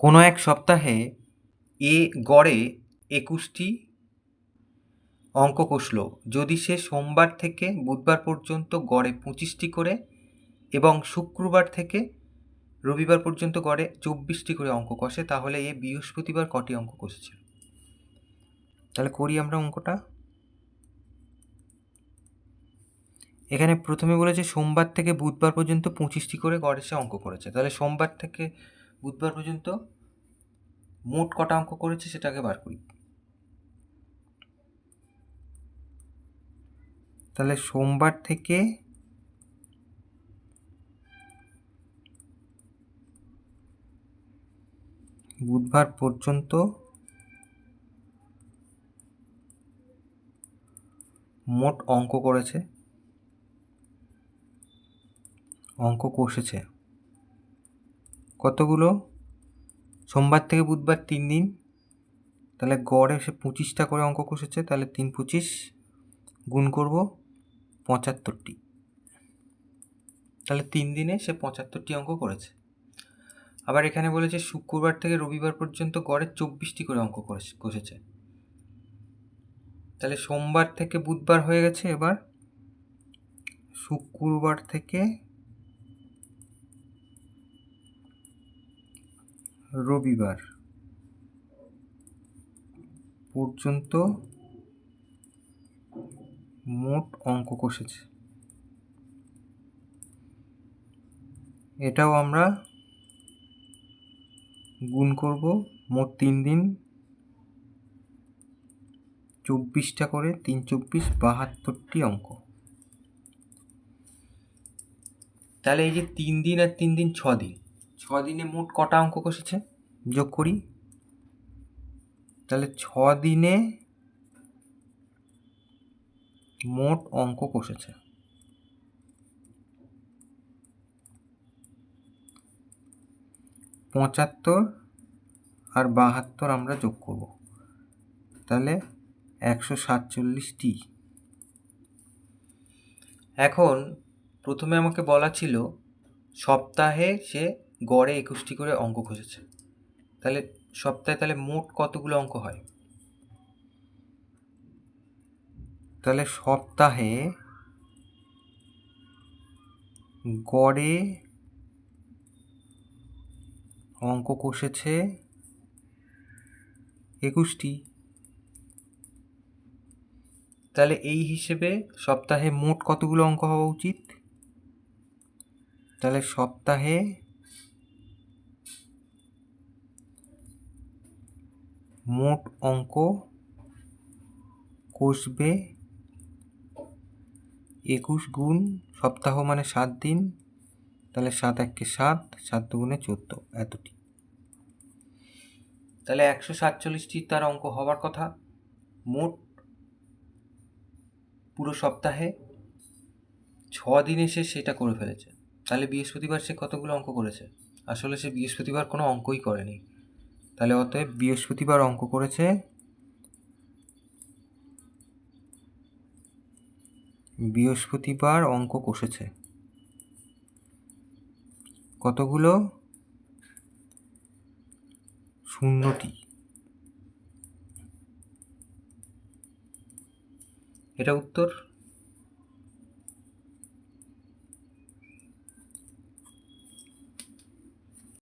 কোনো এক সপ্তাহে গড়ে ২১টি অঙ্ক কষল যদি সে সোমবার থেকে বুধবার পর্যন্ত গড়ে ২৫টি করে এবং শুক্রবার থেকে রবিবার পর্যন্ত গড়ে ২৪টি করে অঙ্ক কষে, তাহলে বৃহস্পতিবার কটি অঙ্ক কষেছিল? তাহলে করি আমরা অঙ্কটা। এখানে প্রথমে বলেছে সোমবার থেকে বুধবার পর্যন্ত ২৫টি করে গড়ে সে অঙ্ক করেছে। তাহলে সোমবার থেকে বুধবার পর্যন্ত মোট কটা অঙ্ক করেছে সেটাকে বার করি। তাহলে সোমবার থেকে বুধবার পর্যন্ত মোট অঙ্ক করেছে, অঙ্ক কষেছে কতগুলো? সোমবার থেকে বুধবার 3 দিন, তাহলে গড়ে সে 25টা করে অঙ্ক কষেছে। তাহলে 3 25 গুণ করব 75টি। তাহলে 3 দিনে সে 75টি অঙ্ক করেছে। আবার এখানে বলেছে শুক্রবার থেকে রবিবার পর্যন্ত গড়ে 24টি করে অঙ্ক কষেছে। তাহলে সোমবার থেকে বুধবার হয়ে গেছে, এবার শুক্রবার থেকে রবিবার পর্যন্ত মোট অঙ্ক কষেছে। এটাও আমরা গুণ করব, মোট 3 দিন 24টা করে, 3 24 72টি অঙ্ক। তাহলে এই যে 3 দিন আর 3 দিন 6 দিন, 6 দিনে মোট কটা অঙ্ক কষেছে যোগ করি। তাহলে 6 দিনে মোট অঙ্ক কষেছে 75 আর 72 আমরা যোগ করব, তাহলে 147টি। এখন প্রথমে আমাকে বলা ছিল সপ্তাহে সে গড়ে 21টি করে অঙ্ক কষেছে। তাহলে সপ্তাহে তাহলে মোট কতগুলো অঙ্ক হয়? তাহলে সপ্তাহে গড়ে অঙ্ক কষেছে 21টি। তাহলে এই হিসেবে সপ্তাহে মোট কতগুলো অঙ্ক হওয়া উচিত? তাহলে সপ্তাহে মোট অঙ্ক কষবে 21 গুণ সপ্তাহ মানে 7 দিন, তাহলে 7 1 7, 7 2 14, এতটি। তাহলে 147টি তার অঙ্ক হওয়ার কথা মোট পুরো সপ্তাহে। 6 দিনে সে সেটা করে ফেলেছে। তাহলে বৃহস্পতিবার সে কতগুলো অঙ্ক করেছে? আসলে সে বৃহস্পতিবার কোনো অঙ্কই করেনি। তাহলে অতএব বৃহস্পতিবার অঙ্ক করেছে বৃহস্পতিবার অঙ্ক কষেছে কতগুলো? 0টি। এটা উত্তর।